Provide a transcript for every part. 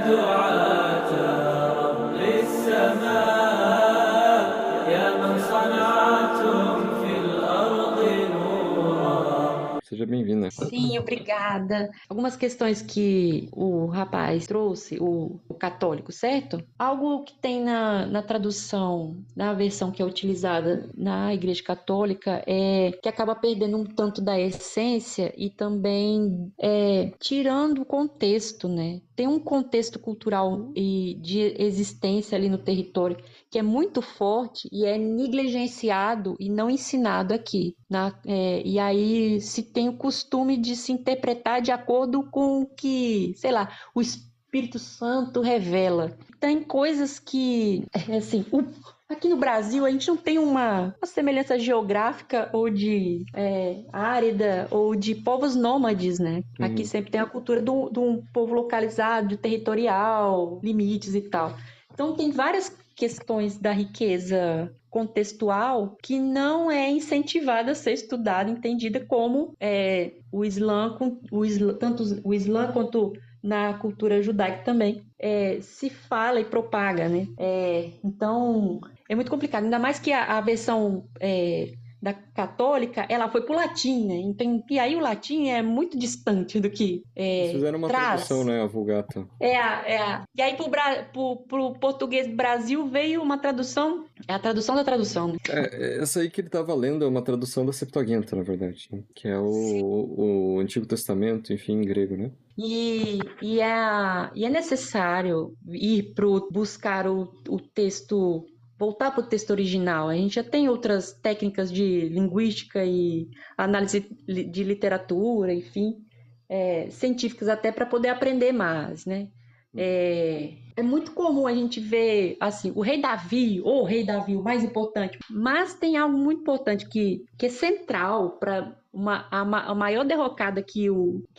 دعاة رب السماء يا من صنعتم في الأرض نورا. Seja bem-vinda. Sim, obrigada. Algumas questões que o rapaz trouxe, o católico, certo? Algo que tem na tradução, na versão que é utilizada na Igreja Católica, é que acaba perdendo um tanto da essência e também tirando o contexto, né? Tem um contexto cultural e de existência ali no território que é muito forte e é negligenciado e não ensinado aqui. E aí se tem o costume de se interpretar de acordo com o que, sei lá, o Espírito Santo revela. Tem coisas que, assim, aqui no Brasil a gente não tem uma semelhança geográfica ou de árida ou de povos nômades, né? Aqui sempre tem a cultura de um povo localizado, de territorial, limites e tal. Então tem várias questões da riqueza contextual que não é incentivada a ser estudada, entendida como o Islã, tanto o Islã quanto na cultura judaica também se fala e propaga, né? Então é muito complicado, ainda mais que a versão da católica, ela foi pro latim, né? Então, e aí o latim é muito distante do que Eles fizeram uma traz. tradução, né, a Vulgata. E aí pro português do Brasil veio uma tradução, é a tradução da tradução, né? Essa aí que ele tava lendo é uma tradução da Septuaginta, na verdade, né? Que é o Antigo Testamento, enfim, em grego, né? E é necessário buscar o texto, voltar para o texto original. A gente já tem outras técnicas de linguística e análise de literatura, enfim, científicas até para poder aprender mais, né? É muito comum a gente ver assim, o rei Davi, ou o rei Davi, o mais importante, mas tem algo muito importante que é central para a maior derrocada que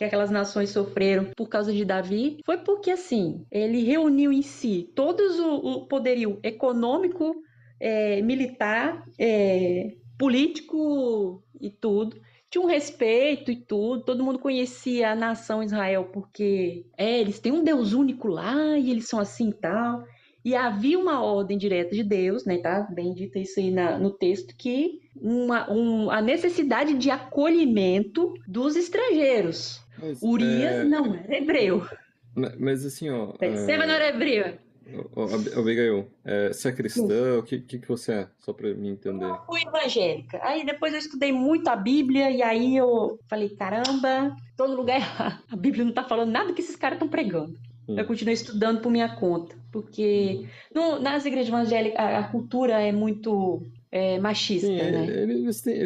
aquelas nações sofreram por causa de Davi foi porque assim ele reuniu em si todos o poderio econômico, militar, político e tudo. Tinha um respeito e tudo, todo mundo conhecia a nação Israel, porque eles têm um Deus único lá e eles são assim e tal. E havia uma ordem direta de Deus, né? Tá bem dito isso aí no texto, que a necessidade de acolhimento dos estrangeiros. Mas, Urias não era hebreu. mas assim, ó... Seba não era hebreu. Abigail, você é cristã? O que você é? Só pra mim entender. Eu fui evangélica. Aí depois eu estudei muito a Bíblia e aí eu falei, caramba, todo lugar a Bíblia não tá falando nada que esses caras estão pregando. Eu continuei estudando por minha conta, porque nas igrejas evangélicas a cultura é muito machista, Sim, né? eles têm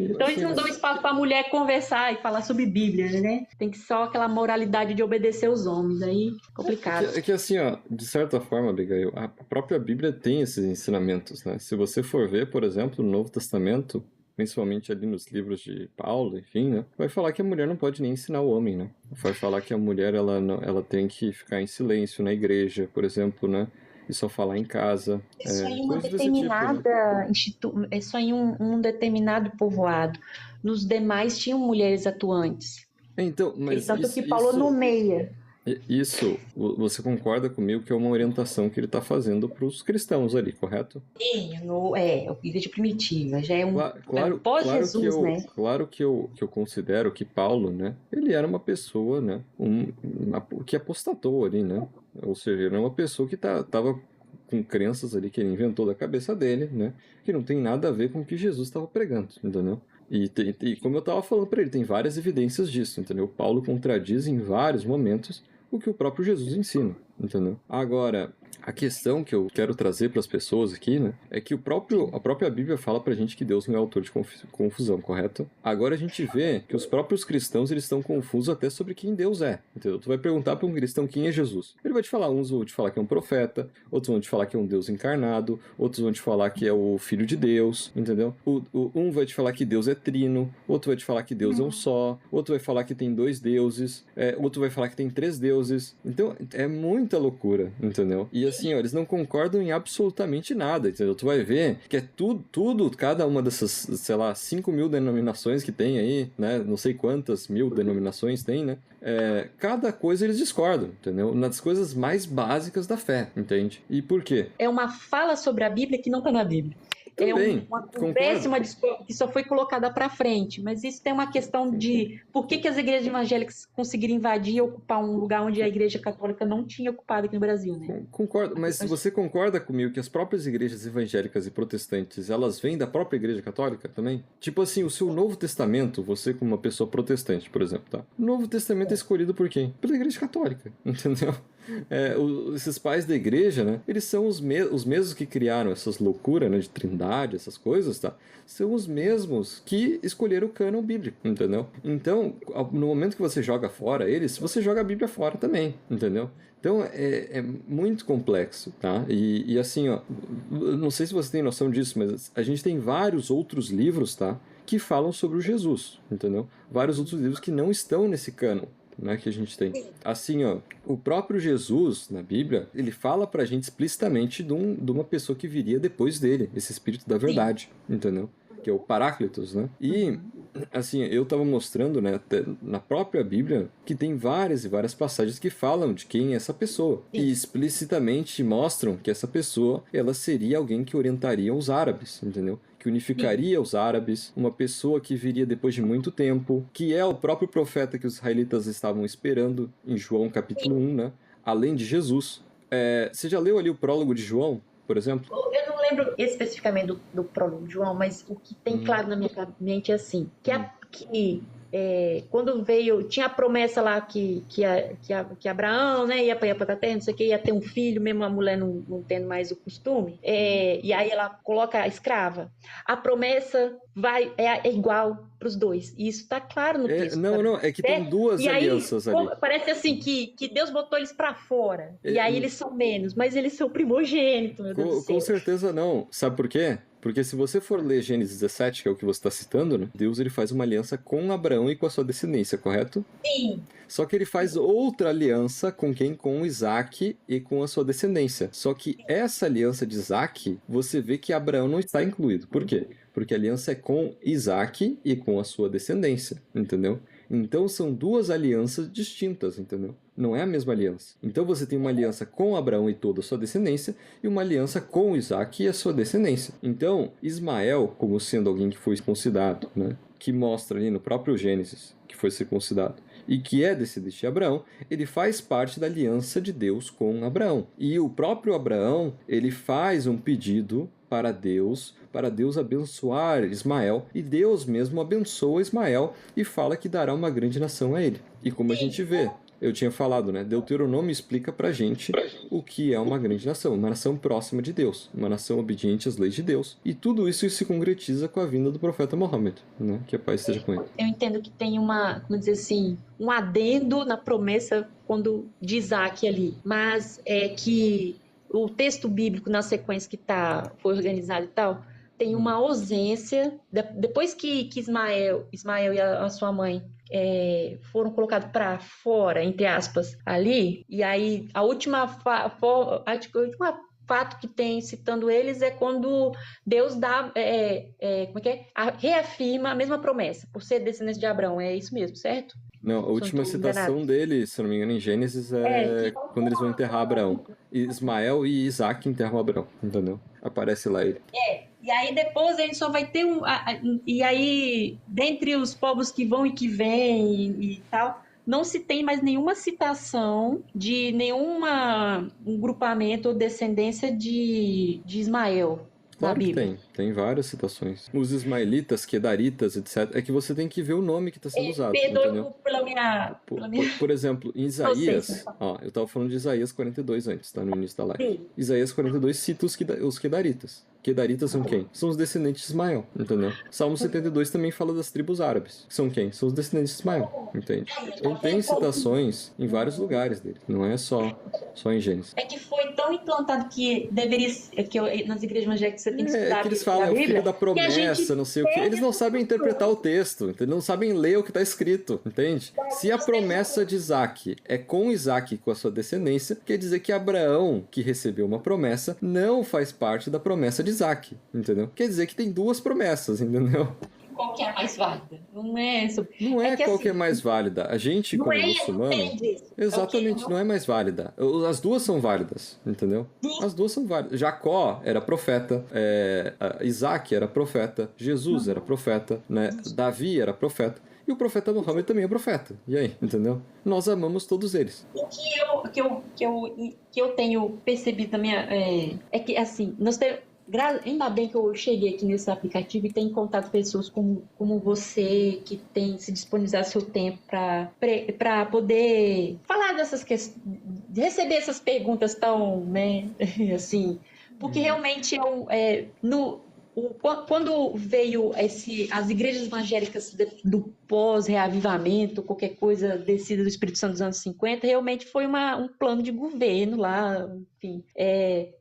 Então eles não dão espaço para a mulher conversar e falar sobre Bíblia, né? Tem que só aquela moralidade de obedecer os homens, aí complicado. É que assim, ó, de certa forma, Abigail, a própria Bíblia tem esses ensinamentos, né? Se você for ver, por exemplo, no Novo Testamento, principalmente ali nos livros de Paulo, enfim, né? Vai falar que a mulher não pode nem ensinar o homem, né? Vai falar que a mulher, ela tem que ficar em silêncio na igreja, por exemplo, né? E só falar em casa. Isso aí uma Coisas desse tipo, né? determinada isso aí um determinado povoado. Nos demais tinham mulheres atuantes. Então, E mas tanto que Paulo nomeia. você concorda comigo que é uma orientação que ele está fazendo para os cristãos ali, correto? Sim, a igreja primitiva, já é Claro pós-Jesus, né? Claro que eu considero que Paulo, né, ele era uma pessoa, né, que apostatou ali, né, ou seja, ele era uma pessoa que tava com crenças ali que ele inventou da cabeça dele, né, que não tem nada a ver com o que Jesus estava pregando, entendeu? E como eu estava falando para ele, tem várias evidências disso, entendeu? Paulo contradiz em vários momentos o que o próprio Jesus ensina, entendeu? Agora, a questão que eu quero trazer para as pessoas aqui, né, é que a própria Bíblia fala pra gente que Deus não é autor de confusão, correto? Agora a gente vê que os próprios cristãos, eles estão confusos até sobre quem Deus é, entendeu? Tu vai perguntar para um cristão quem é Jesus. Ele vai te falar, uns vão te falar que é um profeta, outros vão te falar que é um Deus encarnado, outros vão te falar que é o Filho de Deus, entendeu? Um vai te falar que Deus é trino, outro vai te falar que Deus é um só, outro vai falar que tem 2 deuses, outro vai falar que tem 3 deuses. Então, é muita loucura, entendeu? E assim, ó, eles não concordam em absolutamente nada, entendeu? Tu vai ver que é tudo, cada uma dessas, sei lá, 5.000 denominações que tem aí, né? Não sei quantas mil denominações tem, né? Cada coisa eles discordam, entendeu? Nas coisas mais básicas da fé, entende? E por quê? É uma fala sobre a Bíblia que não está na Bíblia. Também, Uma concordo. conversa, que só foi colocada para frente. Mas isso tem uma questão de por que as igrejas evangélicas conseguiram invadir e ocupar um lugar onde a igreja católica não tinha ocupado aqui no Brasil, né? Concordo, mas você concorda comigo que as próprias igrejas evangélicas e protestantes, elas vêm da própria igreja católica também? Tipo assim, o seu Novo Testamento, você como uma pessoa protestante, por exemplo, tá? O Novo Testamento é escolhido por quem? Pela igreja católica, entendeu? Esses pais da igreja, né? Eles são os mesmos que criaram essas loucuras, né? De trindade, essas coisas, tá? São os mesmos que escolheram o cânon bíblico, entendeu? Então, no momento que você joga fora eles, você joga a Bíblia fora também, entendeu? Então é muito complexo, tá? E assim, ó, não sei se você tem noção disso, mas a gente tem vários outros livros, tá? Que falam sobre o Jesus, entendeu? Vários outros livros que não estão nesse cânon, né, que a gente tem. Assim, ó, o próprio Jesus, na Bíblia, ele fala pra gente explicitamente de uma pessoa que viria depois dele, esse Espírito da Verdade, entendeu? Que é o Paráclitos, né? E, assim, eu tava mostrando, né, até na própria Bíblia, que tem várias e várias passagens que falam de quem é essa pessoa. E explicitamente mostram que essa pessoa, ela seria alguém que orientaria os árabes, entendeu? Que unificaria os árabes, uma pessoa que viria depois de muito tempo, que é o próprio profeta que os israelitas estavam esperando em João capítulo 1, né? Além de Jesus. Você já leu ali o prólogo de João, por exemplo? Eu não lembro especificamente do prólogo de João, mas o que tem claro na minha mente é assim, quando veio, tinha a promessa lá que Abraão, né, ia para a terra, não sei o que, ia ter um filho, mesmo a mulher não tendo mais o costume, e aí ela coloca a escrava. A promessa é igual para os dois, e isso está claro no texto. Não, é que tem duas alianças ali. Parece assim que Deus botou eles para fora, e aí eles são menos, mas eles são primogênitos, meu Deus do céu. Com certeza não. Sabe por quê? Porque se você for ler Gênesis 17, que é o que você está citando, né? Deus ele faz uma aliança com Abraão e com a sua descendência, correto? Sim. Só que ele faz outra aliança com quem? Com Isaac e com a sua descendência. Só que essa aliança de Isaac, você vê que Abraão não está incluído. Por quê? Porque a aliança é com Isaac e com a sua descendência, entendeu? Então são duas alianças distintas, entendeu? Não é a mesma aliança. Então você tem uma aliança com Abraão e toda a sua descendência e uma aliança com Isaac e a sua descendência. Então, Ismael, como sendo alguém que foi circuncidado, né? Que mostra ali no próprio Gênesis que foi circuncidado e que é descendente de Abraão, ele faz parte da aliança de Deus com Abraão. E o próprio Abraão, ele faz um pedido para Deus abençoar Ismael, e Deus mesmo abençoa Ismael e fala que dará uma grande nação a ele. E como a gente vê, eu tinha falado, né? Deuteronômio explica pra gente o que é uma grande nação, uma nação próxima de Deus, uma nação obediente às leis de Deus. E tudo isso se concretiza com a vinda do profeta Mohammed, né? Que a paz esteja com ele. Eu entendo que tem como dizer assim, um adendo na promessa quando de Isaac ali, mas é que o texto bíblico na sequência que foi organizado e tal, tem uma ausência, depois que Ismael e a sua mãe foram colocados para fora, entre aspas, ali, e aí a última fato que tem citando eles é quando Deus dá, reafirma a mesma promessa, por ser descendente de Abraão, é isso mesmo, certo? Não, a última citação dele, se não me engano, em Gênesis quando eles vão enterrar Abraão. Ismael e Isaac enterram Abraão, entendeu? Aparece lá ele. E aí depois a gente só vai ter e aí, dentre os povos que vão e que vêm e tal, não se tem mais nenhuma citação de um grupamento ou descendência de Ismael. Claro que tem várias citações. Os ismaelitas, quedaritas, etc. É que você tem que ver o nome que está sendo usado. Entendeu? Pela minha... Por exemplo, em Isaías, eu estava falando de Isaías 42 antes, tá? No início da live. Sim. Isaías 42 cita os quedaritas. Quedaritas são quem? São os descendentes de Ismael, entendeu? Salmo 72 também fala das tribos árabes. São quem? São os descendentes de Ismael, entende? Então tem citações em vários lugares dele, não é só em Gênesis. É que foi tão tão implantado que deveria nas igrejas evangélicas você tem que estudar É que eles a falam, é o filho Bíblia, da que a gente promessa, não sei o quê. perde Eles não essa sabem interpretar cultura. o texto, entendeu? Não sabem ler o que está escrito, entende? Se a promessa de Isaac é com Isaac e com a sua descendência, quer dizer que Abraão, que recebeu uma promessa, não faz parte da promessa de Isaac, entendeu? Quer dizer que tem duas promessas, entendeu? Qual que é a mais válida? Não é sobre... Não É é que qual que é assim, mais válida. A gente, não como é, não muçulmano, tem disso. É o quê? exatamente, não é mais válida. As duas são válidas, entendeu? As duas são válidas. Jacó era profeta, Isaac era profeta, Jesus era profeta, né? Davi era profeta. E o profeta Muhammad também é profeta. E aí, entendeu? Nós amamos todos eles. O que eu tenho percebido também é que, assim, ainda bem que eu cheguei aqui nesse aplicativo e tenho contato pessoas como você, que tem se disponibilizado seu tempo para poder falar dessas questões, receber essas perguntas tão, né, assim, porque realmente quando veio as igrejas evangélicas do pós-reavivamento, qualquer coisa descida do Espírito Santo dos anos 50, realmente foi um plano de governo lá, enfim.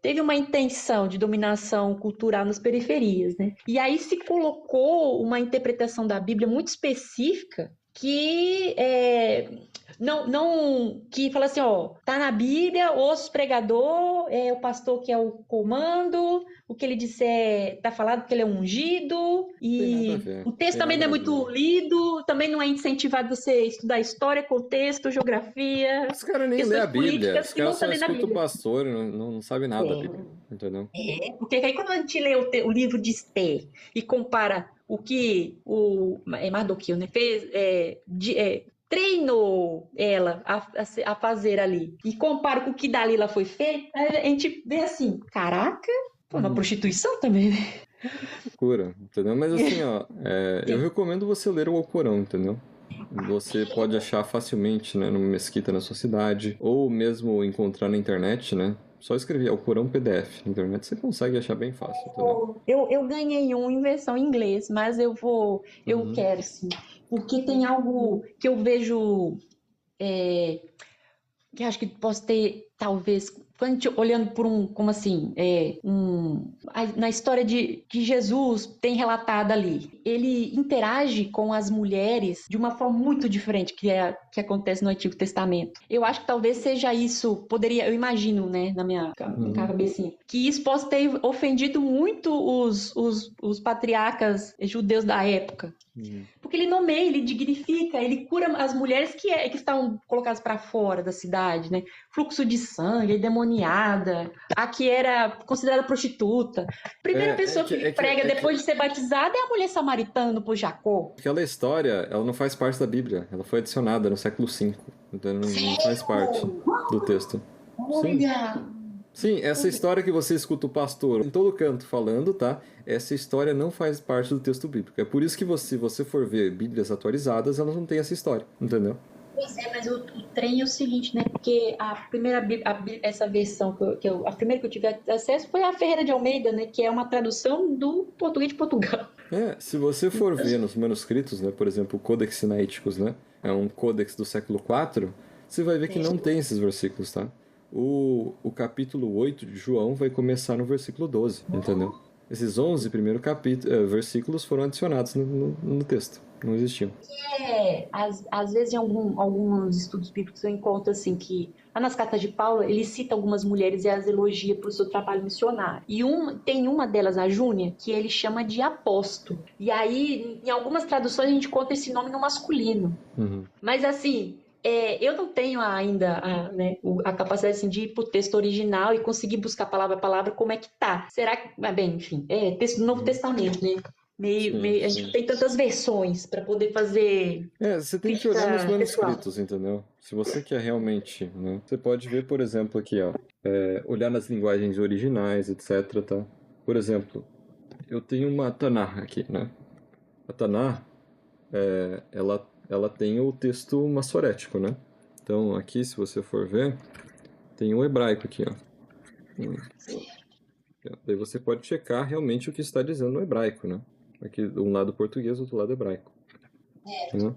Teve uma intenção de dominação cultural nas periferias, né? E aí se colocou uma interpretação da Bíblia muito específica que que fala assim, ó, tá na Bíblia, ouça o pregador, é o pastor que é o comando, o que ele disser tá falado que ele é ungido, Não tem nada a e ver. o texto Tem também não nada é a muito ver. lido, também não é incentivado você estudar história, contexto, geografia, Os caras nem lê questões a Bíblia. políticas Os que não caras estão só dentro da escutam o Bíblia. pastor e não sabem nada da Bíblia. Entendeu? Porque aí quando a gente lê o livro de Esther e compara o que o Mardoqueu, né, fez, treinou ela a fazer ali, e compara com o que Dalila foi feito, a gente vê assim, caraca, foi uma prostituição também, né? Cura, entendeu? Mas assim, ó, eu Sim. recomendo você ler o Alcorão, entendeu? Você pode achar facilmente, né, numa mesquita na sua cidade, ou mesmo encontrar na internet, né? Só escrever Alcorão PDF na internet, você consegue achar bem fácil, entendeu? Eu ganhei um em versão em inglês, mas eu Uhum. quero sim, porque tem algo que eu vejo que acho que posso ter, talvez, quando a gente olhando por como assim, na história que Jesus tem relatado ali, ele interage com as mulheres de uma forma muito diferente que acontece no Antigo Testamento. Eu acho que talvez seja isso, eu imagino, né, na minha Uhum. cabecinha, que isso possa ter ofendido muito os patriarcas judeus da época. Uhum. Porque ele nomeia, ele dignifica, ele cura as mulheres que estão colocadas para fora da cidade, né? Fluxo de sangue, endemoniada, a que era considerada prostituta. Primeira pessoa que ele prega É que depois de ser batizada é a mulher samaritana no Poço Jacó. aquela história, ela não faz parte da Bíblia, ela foi adicionada no século V, então não faz parte do texto. Sim. Olha! Sim, essa história que você escuta o pastor em todo canto falando, tá? Essa história não faz parte do texto bíblico. É por isso que se você for ver Bíblias atualizadas, elas não têm essa história, entendeu? Pois é, mas o trem é o seguinte, né? Porque a primeira essa versão a primeira que eu tive acesso foi a Ferreira de Almeida, né? Que é uma tradução do português de Portugal. Se você for ver nos manuscritos, né, por exemplo, o Codex Sinaiticus, né, é um codex do século IV, você vai ver que não tem esses versículos, tá? O capítulo 8 de João vai começar no versículo 12, entendeu? Esses 11 primeiros versículos foram adicionados no texto, não existiam. Às vezes em alguns estudos bíblicos eu encontro assim que lá nas cartas de Paulo ele cita algumas mulheres e as elogia para o seu trabalho missionário. E tem uma delas, a Júnia, que ele chama de apóstolo. E aí em algumas traduções a gente encontra esse nome no masculino. Uhum. Mas assim, eu não tenho ainda a capacidade assim, de ir pro texto original e conseguir buscar palavra a palavra como é que tá. Será que. Bem, enfim, texto do Novo Testamento, né? Sim, A gente sim. tem tantas versões para poder fazer Você tem que olhar nos crítica pessoal. manuscritos, entendeu? Se você quer realmente, né? Você pode ver, por exemplo, aqui, ó, olhar nas linguagens originais, etc, tá? Por exemplo, eu tenho uma Tanakh aqui, né? A Tanakh, ela tem o texto massorético, né? Então, aqui, se você for ver, tem o hebraico aqui, ó. Daí você pode checar realmente o que está dizendo no hebraico, né? Aqui, um lado português, outro lado hebraico. Né?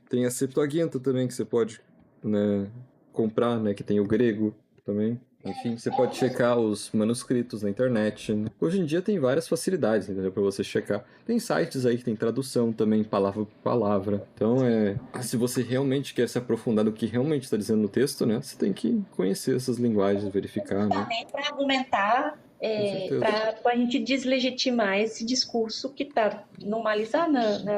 Tem a Septuaginta também, que você pode, né, comprar, né? Que tem o grego também. Enfim, você pode checar os manuscritos na internet, né? Hoje em dia tem várias facilidades, entendeu? Para você checar. Tem sites aí que tem tradução também, palavra por palavra. Então, se você realmente quer se aprofundar no que realmente está dizendo no texto, né? Você tem que conhecer essas linguagens, verificar, né? Também para argumentar, Com certeza. para a gente deslegitimar esse discurso que está normalizado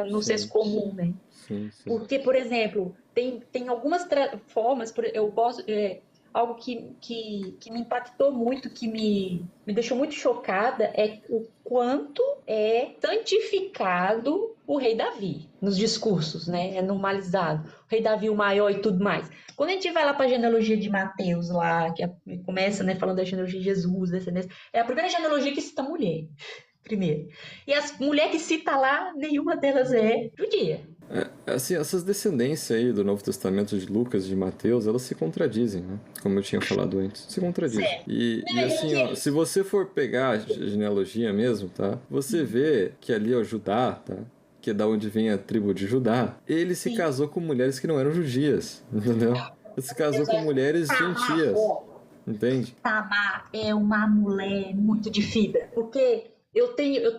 no Sim. senso comum, né? Sim, sim. Porque, por exemplo, tem algumas formas, eu gosto, algo que me impactou muito, que me deixou muito chocada, é o quanto é santificado o rei Davi nos discursos, né? É normalizado. O rei Davi o maior e tudo mais. Quando a gente vai lá para a genealogia de Mateus, lá, que começa, né, falando da genealogia de Jesus, descendência, é a primeira genealogia que cita mulher, primeiro. E as mulheres que cita lá, nenhuma delas é judia. Assim, essas descendências aí do Novo Testamento de Lucas e de Mateus, elas se contradizem, né? Como eu tinha falado antes. Se contradizem. Certo. E assim, ó, se você for pegar a genealogia mesmo, tá? Você vê que ali, ó, Judá, tá? Que é da onde vem a tribo de Judá, ele se casou com mulheres que não eram judias, entendeu? Ele se casou com mulheres gentias, entende? Tamar é uma mulher muito de fibra, porque eu tenho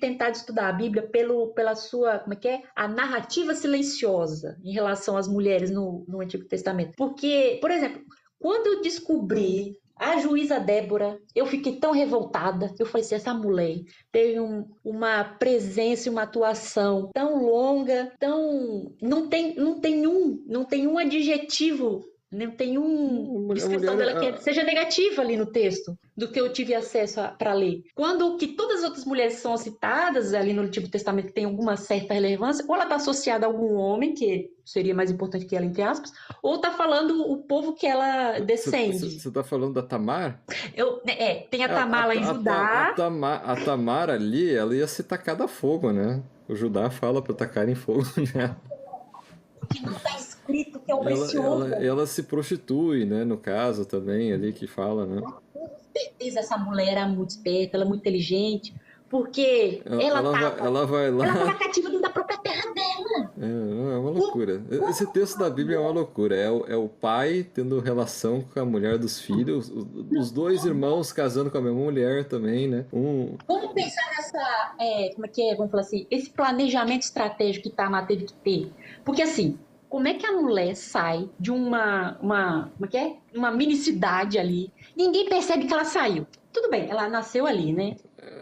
tentado estudar a Bíblia pela sua, como é que é? A narrativa silenciosa em relação às mulheres no Antigo Testamento. Porque, por exemplo, quando eu descobri a juíza Débora, eu fiquei tão revoltada. Eu falei assim, essa mulher teve uma presença e uma atuação tão longa, tão... Não tem um adjetivo, não tem uma descrição dela que seja negativa ali no texto, do que eu tive acesso para ler. Quando que todas as outras mulheres são citadas ali no Antigo Testamento, que tem alguma certa relevância, ou ela está associada a algum homem, que seria mais importante que ela, entre aspas, ou está falando o povo que ela descende. Você tá falando da Tamar? Tem a Tamar lá em Judá. A Tamar ali, ela ia ser tacada a fogo, né? O Judá fala pra tacarem fogo nela. Que não está escrito que é o precioso. Ela se prostitui, né? No caso também, ali que fala, né? Com certeza essa mulher era muito esperta, ela é muito inteligente, porque ela vai lá. Ela estava cativa dentro da própria terra dela. É uma loucura. Esse texto da Bíblia é uma loucura. É o pai tendo relação com a mulher dos filhos, os dois irmãos casando com a mesma mulher também, né? Vamos pensar nessa, como é que é? Vamos falar assim, esse planejamento estratégico que Tamar teve que ter. Porque assim, como é que a mulher sai de uma mini cidade ali? Ninguém percebe que ela saiu. Tudo bem, ela nasceu ali, né?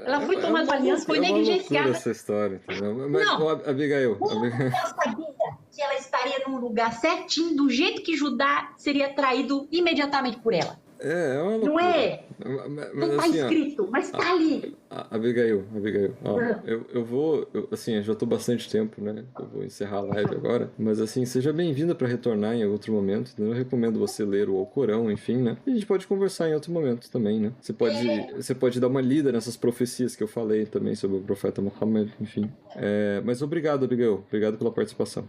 Ela foi tomar uma aliança, foi negligenciada. É uma loucura essa história, entendeu? Mas, não, Abigail. Ela sabia que ela estaria num lugar certinho, do jeito que Judá seria traído imediatamente por ela. É uma loucura. Não é? Não tá assim, escrito, mas tá ali. Abigail, ó, eu já tô bastante tempo, né? Eu vou encerrar a live agora, mas assim, seja bem-vinda para retornar em outro momento, né? Eu recomendo você ler o Alcorão, enfim, né? E a gente pode conversar em outro momento também, né? Você pode dar uma lida nessas profecias que eu falei também sobre o profeta Muhammad, enfim. Mas obrigado, Abigail. Obrigado pela participação.